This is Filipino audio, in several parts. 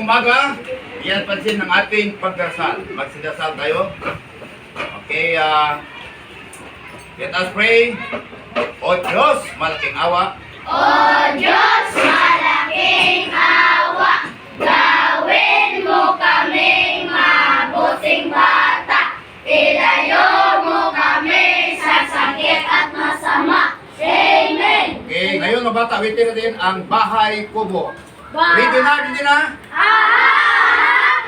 umaga. Iyan pansin ng ating pagdarasal. Magsidasal tayo. Okay, let us pray. O Diyos, malaking awa. O Diyos, malaking awa, gawin mo kaming mabuting bata. Ilayo mo kami sa sakit at masama. Amen. Okay, ngayon mga bata, witin natin ang bahay kubo. Ready na, ready na?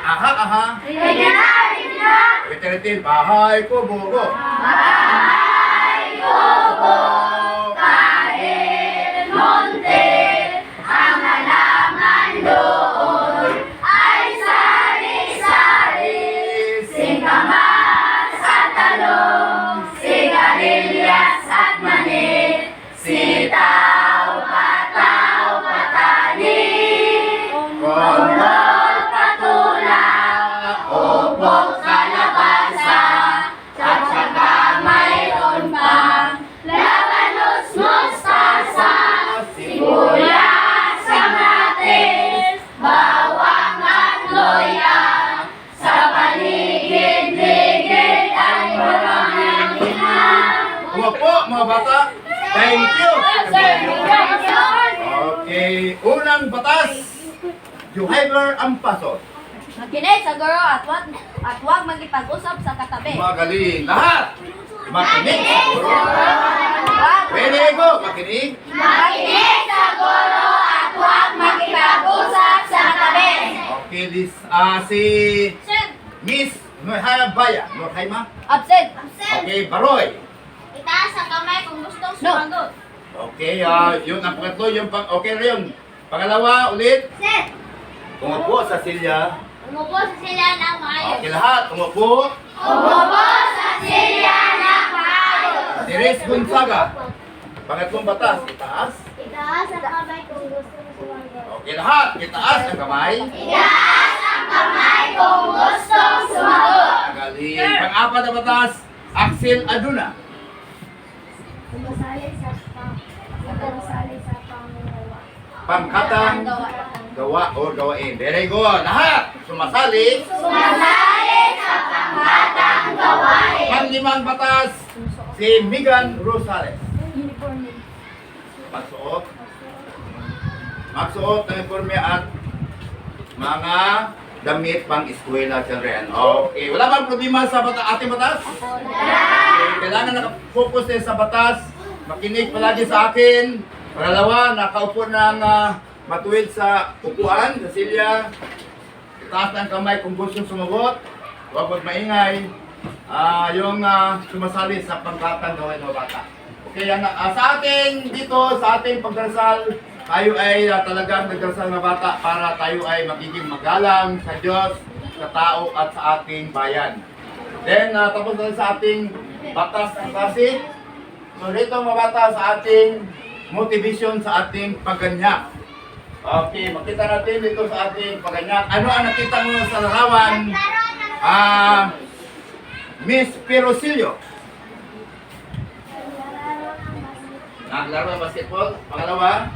Aha, aha. Ready na, ready na. Witin natin, bahay kubo, go. Bahay kubo, kahit monte, ang halaman doon ay sari-sari. Singkamas at talong, sigarilyas at mani, sitaw, pataw, patani, kondol, patula, upok, kalabasa, at saka mayroon pang labanos, mustasa, sibuyas, kamatis, bawang at loya. Sa paligid-ligid ay maraming Umapo, mga bata. Thank you. Okay, unang batas. Juhaiber ang paso. Makinig sa guro at huwag magipag-usap sa katabi. Magaling lahat. Makinig sa guro. Pwede ko, makinig. Makinig sa guro at huwag makipag-usap sa katabi. Okay, this, si Miss Nurhaybaya. Nurhayma? Absent. Okay, Baroy. Itaas ang kamay kung gustong No. sumagot. Okay, yun ang pangatlo, yung okay na yun. Pangalawa, ulit. Set! Umupo sa silya. Umupo sa sila ng maayos. Okay, lahat. Umupo. Umupo sa sila ng maayos. Teres Gonzaga. Pangatlong batas. Itaas. Itaas ang kamay kung gustong sumagot. Okay, lahat. Itaas ang kamay. Itaas ang kamay kung gustong sumagot. Magaling. Pang-apat na batas. Axel Aduna. Sumasali sa pangalawa. Pangkatang gawa or gawain. Very good. Lahat. Sumasali. Sumasali sa pangkatang gawain. Panglimang batas. Si Megan Rosales. Magsuot. Magsuot ng informe at mga damit pang eskwela, children. Okay. Wala bang problema sa ating batas? Okay. Kailangan nakafocus din sa batas. Makinig palagi sa akin. Pangalawa, nakaupo ng matuwid sa upuan, sa silya. Itaas ng kamay kung gusto sumagot. Huwag maingay. Yung sumasali sa pangkatang gawain ng bata. Okay, sa ating dito, sa ating pagdarasal, tayo ay talagang nagdarasal na bata para tayo ay magiging magalang sa Diyos, sa tao at sa ating bayan. Then, tapos na sa ating batas ng klase. So, dito mga bata sa ating motivation sa ating pagganyak. Okay, makita natin dito sa ating pagganyak. Ano ang nakita mo sa larawan? Miss Pirosilio. Naglaro ng basketball. Pangalawa.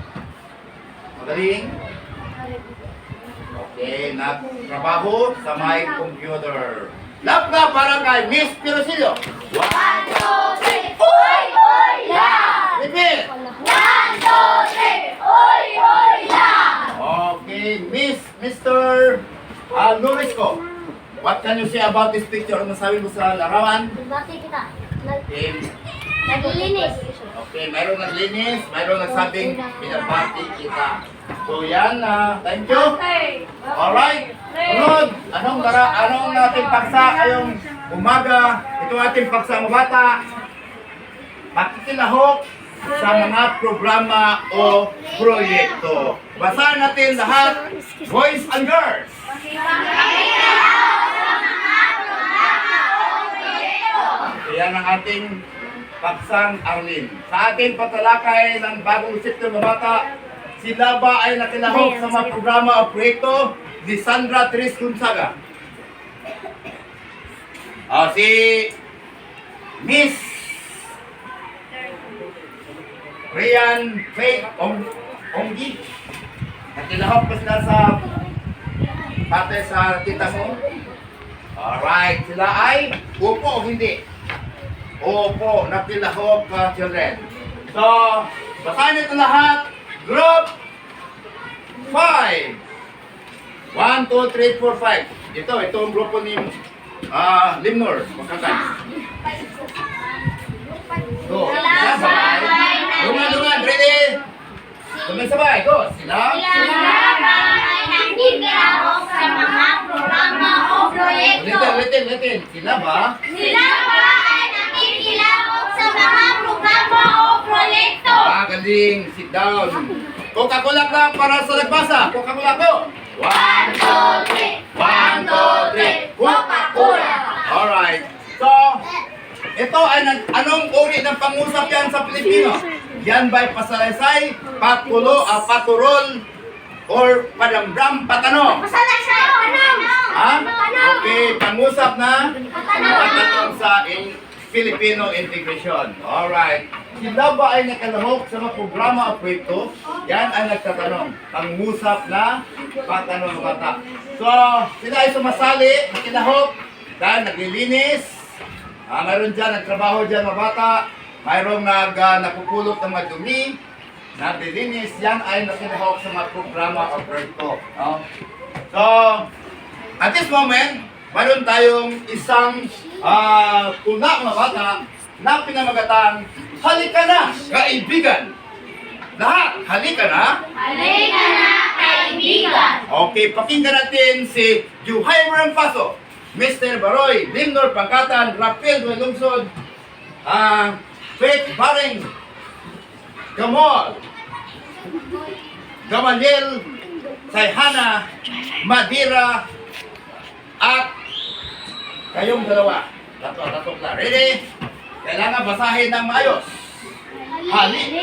Magaling. Okay, nagtrabaho sa may computer. Lap na para kay Miss Pirosilio. 1, 2, 3, uy, uy, lang! repeat. 1, 2, 3, uy, uy, lang! Okay, Mr. Lorisco. What can you say about this picture? Ano sabi mo sa larawan? Bati kita. Okay, Naglilinis. okay, mayroong naglinis, mayroong nagsabing pinabati kita. So yan, thank you. Alright, sunod, anong ating paksa ngayong umaga? Ito ating paksa mga bata. Makikilahok sa mga programa o proyekto. Basahin natin lahat, boys and girls. Yan ang ating paksang Arlene. Sa ating patalakay ng bagong sektor ng bata, sila ba ay nakilahok sa mga programa o proyekto ni Sandra Tris Gonzaga? Si Miss Rian Faith Onggi. Nakilahok pa sila sa Batay sa kita mo? Alright, sila ay upo o hindi? Opo, nakilahok children. So, basahin ito lahat. Group 5. 1, 2, 3, 4, 5. Ito ang grupo ni Limnor. Makakay. Go. Sabay. Lungan, ready? Sabay. Go. Sila. Sila ay nakikilahok sa mga programa o proyekto. Ulitin. Sila ba? Sila ay nakikilahok sa mga programa o proyekto. Galing. Sit down. Coca-Cola ka para sa nagbasa. Coca-Cola ko. 1, 2, 3. 1, 2, 3. Coca-Cola. Alright. So, ito ay anong uri ng pangusap yan sa Pilipino? Yan ba'y pasalaysay, paturol, or padamdam, patanong? Pasalaysay, tanong. Ha? Okay, pangusap na patanong sa Filipino integration. Alright. Sila ba ay nakalahok sa mga programa o proyekto? Yan ay nagtatanong. Pangusap na patanong bata. So, sila ay sumasali, nakilahok, dahil naglilinis. Mayroon dyan, nagtrabaho dyan mga bata. Mayroong napupulot ng mga dumi. Naglilinis, yan ay nakilahok sa mga programa o proyekto. So, at this moment, mayroon tayong isang tula mga bata na pinamagatang halika na, kaibigan. Lahat, halika na. Halika na, kaibigan. Okay, pakinggan natin si Juhay Paso, Mr. Baroy, Limnor Pangkatan, Rafael Duelungsod, Faith Baring, Gamaliel, Sayhana, Madira, at kayong dalawa. Tatok na. Ready? Kailangan basahin ng maayos.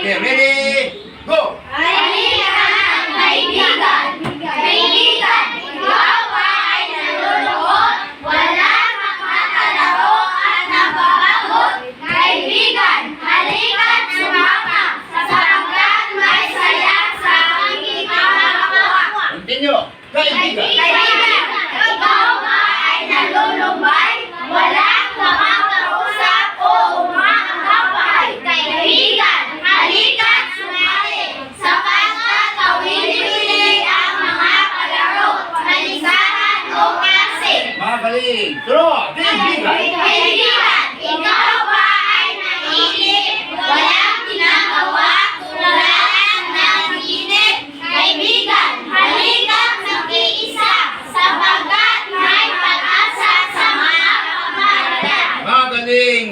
Ready? Go! Halika na, kaibigan. Kaibigan, ikaw ay nalulungkot. Walang makakalaro at nababagot. Kaibigan, halika't sumama. Sapagkat may saya sa pagkikamakuha. Continue. Kaibigan. Kaibigan, ikaw ba ay nalulumbay? Walang makakausap o umakakapay. Kaibigan, halika't sumali. Sapagkat kawili-wili ang mga palaro. Malisahan o kasi. Magaling. True. Kaibigan. Kaibigan, ikaw ba ay naiinip? Walang ginagawa? Wala lang naginip? Kaibigan, halika't nakiisa. Sapagkat may pag-asa sa mga pamahalaan. Magaling.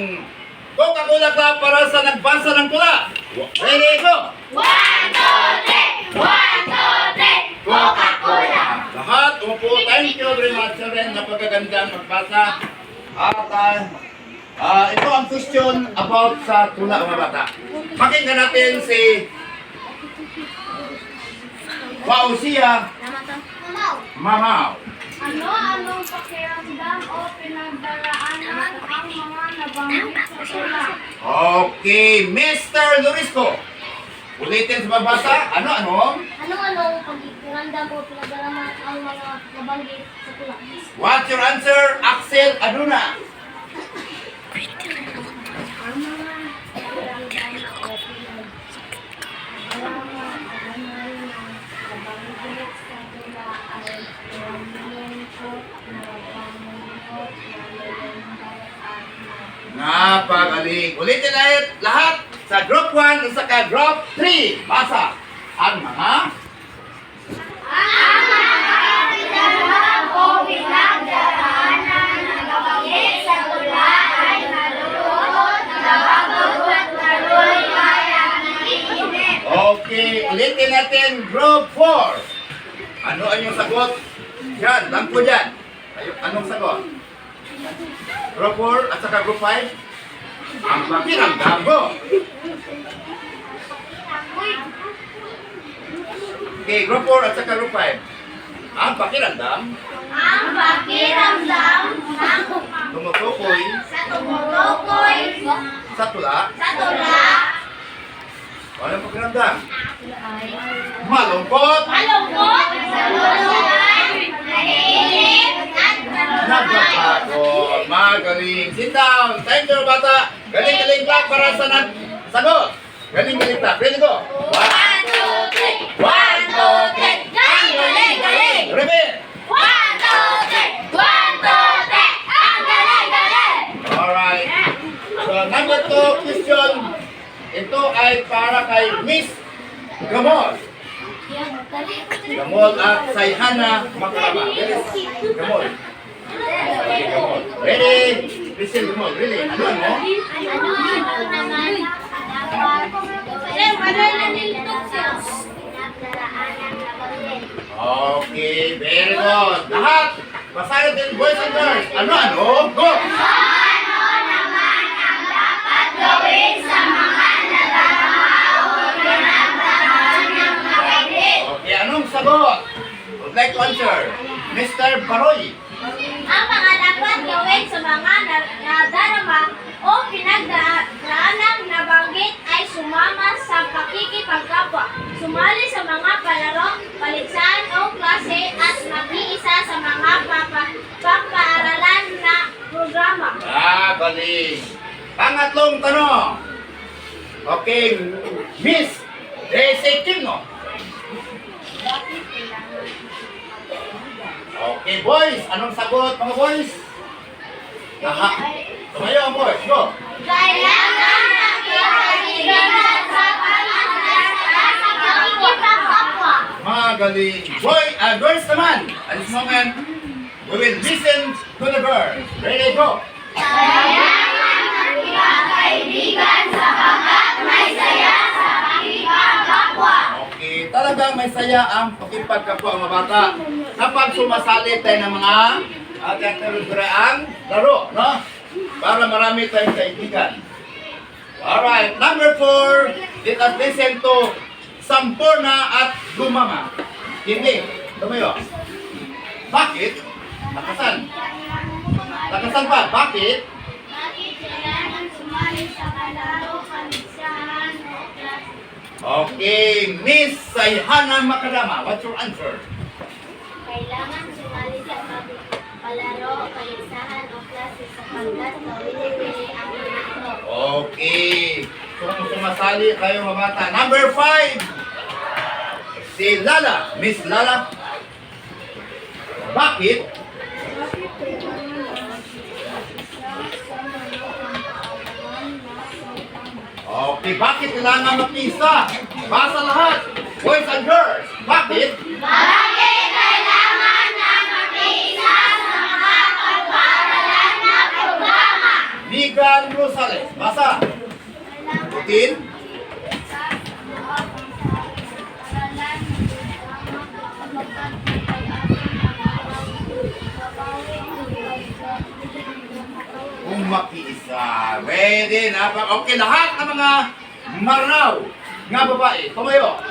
Coca-Cola ka para sa nagbasa ng tula. Ready, go! 1, 2, 3! 1, 2, 3! Coca-Cola! Lahat, upo. Thank you very much, children. Napagagandang magbasa. At ito ang question about sa tula mga bata. Pakinggan natin si Pausia Mamaw. Ano-anong pakiramdam o pinagdaraanan ang mga nabanggit sa tula? Okay, Mr. Lorisco. Ulitin sa babasa. Ano-ano? Ano-anong pakiramdam o pinagdaraanan ang mga nabanggit sa tula? What's your answer, Axel Aduna? Ang mga pakiramdam o nabanggit sa tula ay lungkot, nabanggit, nalulungkot, at Napagaling. Ulitin lahat sa group 1 at saka group 3. Basa. Ang mga ang mga pinagdaraanan o pinagdaraanan na nabanggit sa tula ay nalulungkot, nababagot, naluloy, at nakikinip. Okay, ulitin natin group 4. Ano ang yung sagot? Yan, langko dyan. Anong sagot? Group 4 at saka group 5? Ang pakiramdam ko. Okay, group 4 at saka group 5. Ang pakiramdam, Ang pakiramdam ng tumutukoy tumutukoy sa tula. sa tula Anong pakiramdam? Malungkot, malungkot, nalululoy, Nagpapagod. Magaling. Sit down. Thank you, bata. Galing-galing clap para sa sagot. Galing-galing clap. Ready, go. 1, 2, 3. 1, 2, 3. Galing, galing! Repeat. 1, 2, 3! 1, 2, 3! Ang galing, galing! Alright. So, number 2 question. Ito ay para kay Miss Gamol. Gamol at Sayhana Makarama. Gamol. Ready? Listen, Gamol. Really? Ano mo? Okay, very good. Lahat, basahin din boys and girls. Ano? Go! Gawin sa mga Okay, anong sagot? Would like to answer. Mr. Baroy. Ang mga dapat gawin sa mga nadarama o pinagdaanang nabanggit ay sumama sa pakikipagkapwa, sumali sa mga palaro, paligsahan o klase at mag-iisa sa mga pampaaralan na programa. Galing. Pangatlong tanong. Okay, Miss Daisy Kimno. Okay, boys. Anong sagot, mga boys? Tumayo ang boys. Go. Kailangan nakikipagkaibigan sa pakikipagkapwa. Magaling. Girls naman. At this moment, we will listen to the girls. Ready, go. Kailangan nakikipagkaibigan sapagkat may saya sa pakikipagkapwa. Okay, talagang may saya ang pakipagkapwa mga bata. Kapag sumasali tayo ng mga ang laro, no? Para marami tayong kaibigan. Alright, number 4, let us listen to Sampurna at Lumama. Hindi, tumayo. Bakit? Lakasan. Lakasan pa, bakit? Bakit kailangan sumali sa kalaro, paligsahan o klase? Okay, Miss Sayhana Makarama, what's your answer? Kailangan sumali sa palaro, paligsahan o klase sapagkat mawili-wili ang mga ito. Okay. So, kung sumasali kayo mga bata. Number 5. Si Lala. Miss Lala. Bakit? Okay, bakit kailangan mag-isa? Basa lahat. Boys and girls. Bakit? Bakit kailangan na mag-iisa sa mga pagpapalan na programa? Ligan Rosales. Basa. Putin. Kung makiisa. Ready na. Okay, lahat ng mga maranaw nga babae. Tumayo.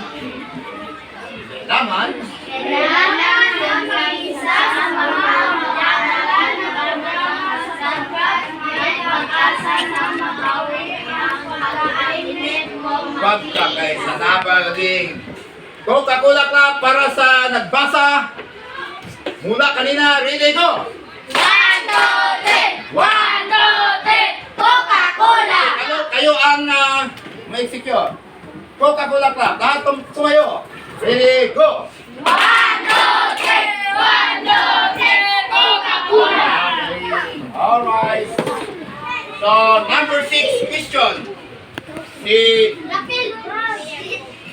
Kailangan. Kailangan na mag-iisa sa mga pagpapalan na programa sapagkat may pag-asa na makawi ang pagkainit mo. Pagkakaisa na pagaling. Coca-Cola Club para sa nagbasa. Mula kanina, ready go! 1, 2, 3! 1, 2, 3! Coca-Cola! Kayo ang may secure. Coca-Cola Club. Lahat tumayo. Ready, go! 1, 2, 3! 1, 2, 3! Coca-Cola! Alright. So, number 6 question. Si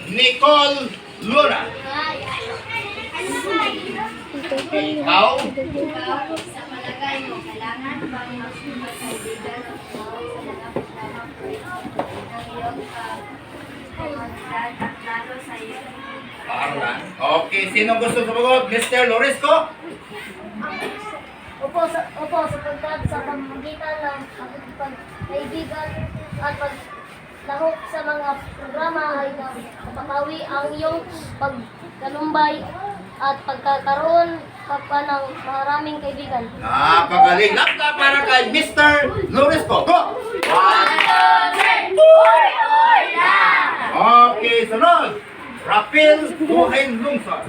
Nicole Luna. Ikaw? Sa palagay mo, kailangan bang magkaibigan o sa lamang ng iyong pagkakas at lalo sa iyo? Alright. Okay, sino gusto sumagot? Mr. Lorisco? Opo, sapagkat sa pamamagitan ng pagkaibigan at paglahok sa mga programa ay napakawi ang iyong pagkalumbay at pagkakaroon ka pa ng maraming kaibigan. Napagaling. Laptop para kay Mr. Lorisco. Go! 1, 2, 3! Uy lang! Okay, sunod. Rapil Buhain Lungsod.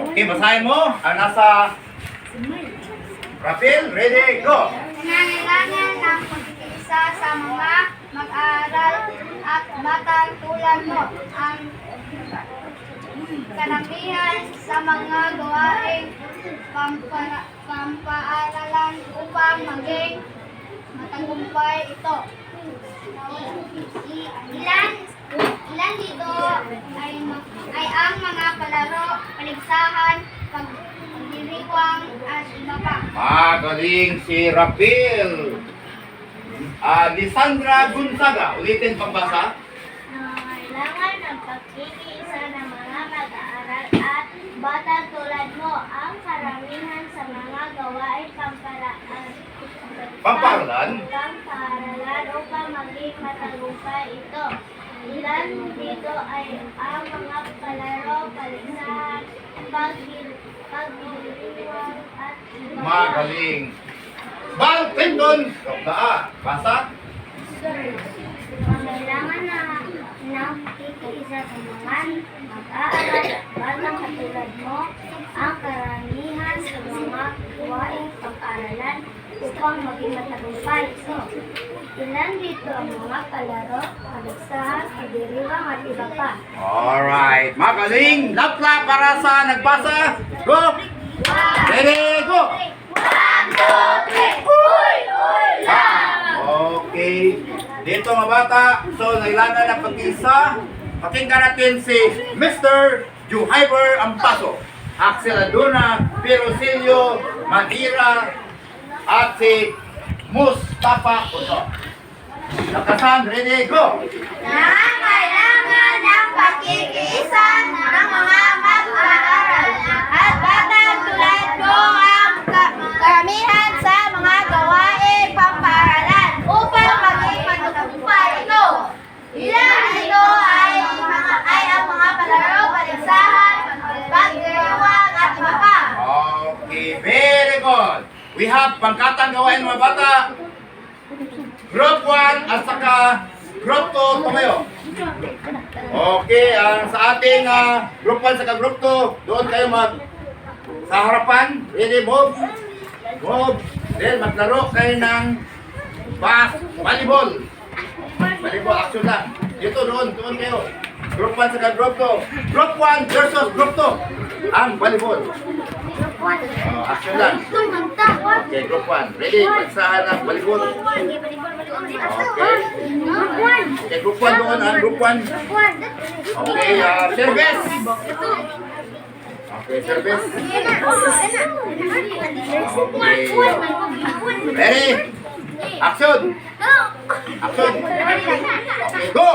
Okay, basahin mo. Nasa Rapil, ready, go! Nangailangan ng pagkikisa sa mga mag-aaral at batang tulad mo. Ang karamihan sa mga gawaing pampaaralan upang maging matagumpay ito. Ilan dito ay ang mga palaro, paligsahan, pagdiriwang at iba pa. Magaling si Rapil. Lisandra Gonzaga, ulitin pagbasa. Nangailangan ng pagkikiisa ng mga mag-aaral at batang tulad mo. Ang karamihan sa mga gawain Pamparalan? pamparalan upang maging matagumpay ito. Ilan dito ay ang mga palaro, paligsahan, pagdiriwang at iba pa. Magaling. Bal Clinton, basa. Kailangan ng kikiisa sa mga mag-aaral at batang katulad mo ang karamihan sa mga gawaing pag-aralan upang maging matagumpay ito. Ilan dito ang mga palaro, paligsahan, pagdiriwang at iba pa. Alright, magaling. Lapla para sa nagbasa. Go! Ready, go! Okay. Dito mga bata, so nailangan ng pag-isa. Pakinggan natin si Mr. Juhaiber Ampaso, Axel Aduna, Pirosilio Madira, at si Mustafa Uso. Nakasan, ready, go! Nangailangan ng pagkikiisa ng mga mag-aaral at batang tulad mo ang karamihan sa mga gawain pamparalan upang maging matagumpay ito. Ilan dito ay ang mga palaro, paligsahan, pagdiriwang at iba pa. Okay, very good. We have pangkatang gawain mga bata. Group 1 at saka Group 2 tumayo. Okay, sa ating Group 1 saka Group 2, doon kayo sa harapan. Ready, move. Move. Then maglaro kayo ng volleyball. Volleyball action lang. Dito, doon kayo. Group 1 saka Group 2. Group 1 versus Group 2. Ang volleyball. Action lang. Okay, Group 1. Ready? Pagsahan ng volleyball. Okay. Okay, Group 1 doon. Group 1. Okay, service. Okay, service. Okay. Ready? Action. Action. Okay, go.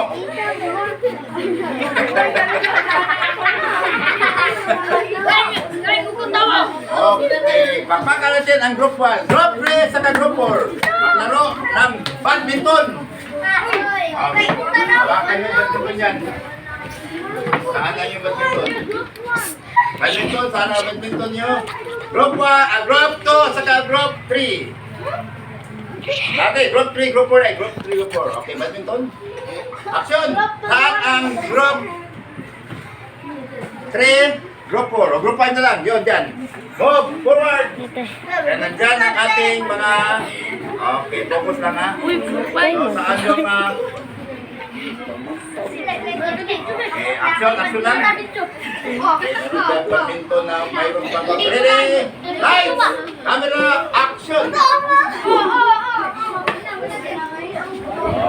Okay, pakpakan natin ang Group 1. Group 3 saka Group 4. Maglaro ng badminton. Okay, hawakan nyo yung badminton yan. Saan lang yung badminton? Badminton, saan ang badminton nyo? Group 1, Group 2 saka Group 3. Okay, Group 3, Group 4 ay Group 3, Group 4. Okay, badminton. Action! Saan ang Group 3? Group 4. O Group 5 na lang. Yun, dyan. Move forward! Kaya nandyan ang ating mga... Okay, focus lang ha. So, saan yung... Okay, action lang. Okay, nandyan badminton na mayroon pa. Ready? Lights! Camera, action!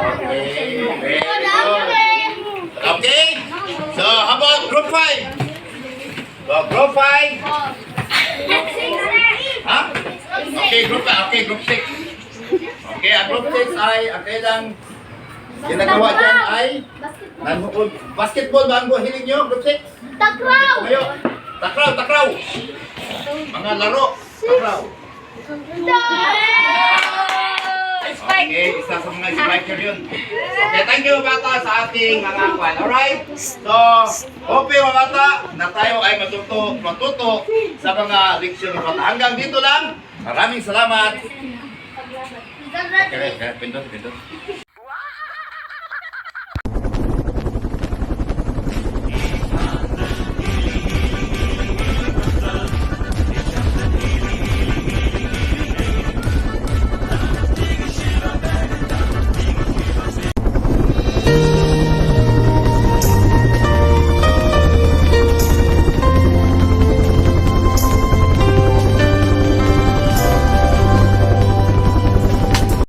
Okay, very good. Okay, so how about Group 5? So, Group 5. Ha? Okay, Group 5. Okay, Group 6. Okay, ang Group 6 ay, ang kailang ginagawa dyan ay basketball ba ang hiling nyo, Group 6? Takraw! Tumayo. Takraw. Mga laro. Takraw. Okay, isa sa mga striker yun. Okay, thank you bata sa ating mga kwan. Alright? So, okay mga bata, na tayo ay matuto sa mga leksyon ng bata. Hanggang dito lang. Maraming salamat. Okay, pindot.